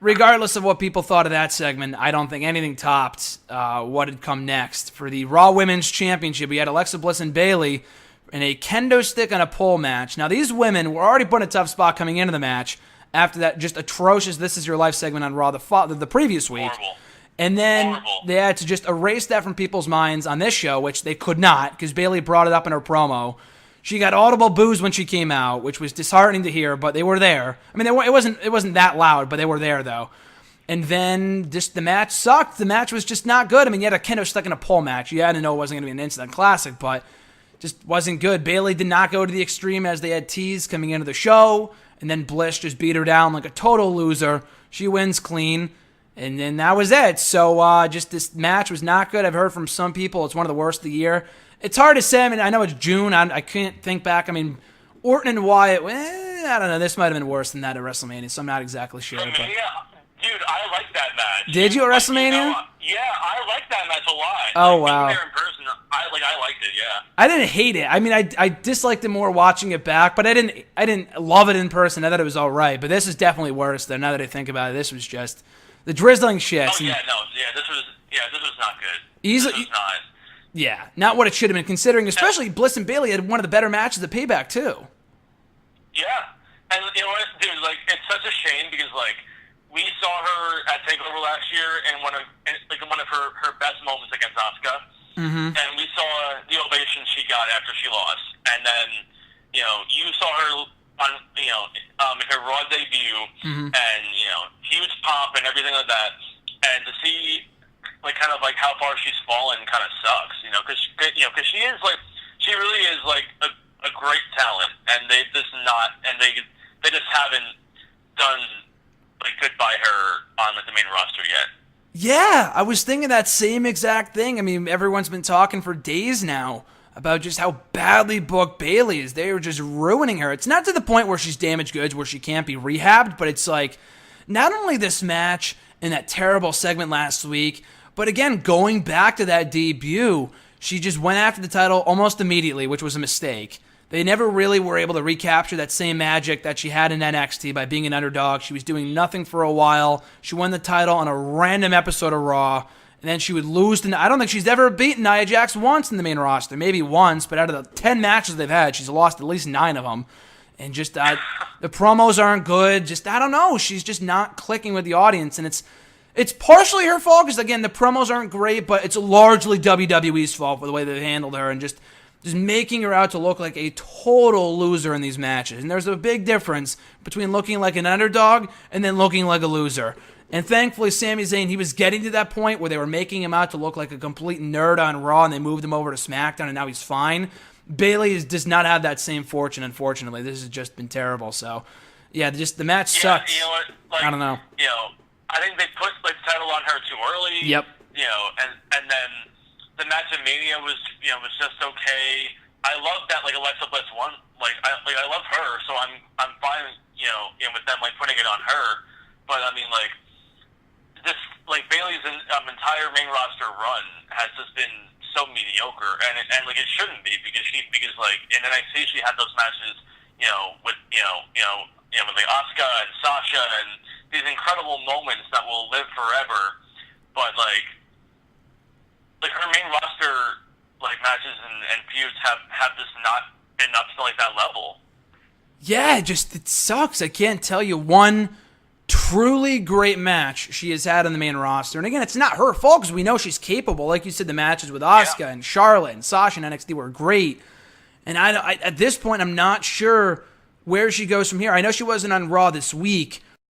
regardless of what people thought of that segment, I don't think anything topped what had come next. For the Raw Women's Championship, we had Alexa Bliss and Bayley in a kendo stick and a pole match. Now, these women were already put in a tough spot coming into the match after that just atrocious This Is Your Life segment on Raw the previous week. Horrible. And then they had to just erase that from people's minds on this show, which they could not, because Bayley brought it up in her promo. She got audible boos when she came out, which was disheartening to hear, but they were there. I mean, it wasn't that loud, but they were there, though. And then just the match sucked. The match was just not good. I mean, you had a kendo stuck in a pole match. You had to know it wasn't going to be an instant classic, but just wasn't good. Bayley did not go to the extreme as they had teased coming into the show, and then Bliss just beat her down like a total loser. She wins clean. And then that was it. So just this match was not good. I've heard from some people it's one of the worst of the year. It's hard to say. I mean, I know it's June. I can't think back. I mean, Orton and Wyatt, I don't know. This might have been worse than that at WrestleMania, so I'm not exactly sure. But... Dude, I like that match. Did you at WrestleMania? Yeah, I like that match a lot. Oh, wow. Being there in person, I liked it, yeah. I didn't hate it. I mean, I disliked it more watching it back, but I didn't love it in person. I thought it was all right. But this is definitely worse, though, now that I think about it. This was just the drizzling shit. Oh, yeah, no. Yeah, this was not good. This was not. Yeah, not what it should have been, considering especially Bliss and Bayley had one of the better matches at Payback, too. Yeah. And you know what, dude, like, it's such a shame because, like, we saw her at TakeOver last year in one of her best moments against Asuka. Mm-hmm. And we saw the ovation she got after she lost. And then, you know, you saw her on, in her Raw debut, mm-hmm. and, you know, huge pop and everything like that. And to see, like, kind of like how far she's fallen kind of sucks, you know, because she is, like, she really is, like, a great talent. And they just haven't done, like, good by her on, like, the main roster yet. Yeah, I was thinking that same exact thing. I mean, everyone's been talking for days now about just how badly booked Bayley is. They were just ruining her. It's not to the point where she's damaged goods, where she can't be rehabbed, but it's like, not only this match and that terrible segment last week, but again, going back to that debut, she just went after the title almost immediately, which was a mistake. They never really were able to recapture that same magic that she had in NXT by being an underdog. She was doing nothing for a while. She won the title on a random episode of Raw, and then she would lose. I don't think she's ever beaten Nia Jax once in the main roster. Maybe once, but out of the 10 matches they've had, she's lost at least 9 of them. And just the promos aren't good. Just, I don't know. She's just not clicking with the audience, and it's partially her fault because, again, the promos aren't great, but it's largely WWE's fault for the way they've handled her and just making her out to look like a total loser in these matches. And there's a big difference between looking like an underdog and then looking like a loser. And thankfully, Sami Zayn, he was getting to that point where they were making him out to look like a complete nerd on Raw, and they moved him over to SmackDown, and now he's fine. Bayley does not have that same fortune, unfortunately. This has just been terrible. So, yeah, just the match sucks. You know what? Like, I don't know. You know, I think they put, like, the title on her too early. Yep. You know, and then the match at Mania was just okay. I love that, like, Alexa Bliss won. I love her, so I'm fine, with them, like, putting it on her. But I mean, like, this, like, Bayley's entire main roster run has just been so mediocre, and like, it shouldn't be because like, in NXT she had those matches, with like Asuka and Sasha and these incredible moments that will live forever. But like her main roster, like, matches and feuds have just not been up to, like, that level. Yeah, it sucks. I can't tell you one truly great match she has had on the main roster. And again, it's not her fault because we know she's capable. Like you said, the matches with Asuka and Charlotte and Sasha and NXT were great. And I at this point, I'm not sure where she goes from here. I know she wasn't on Raw this week,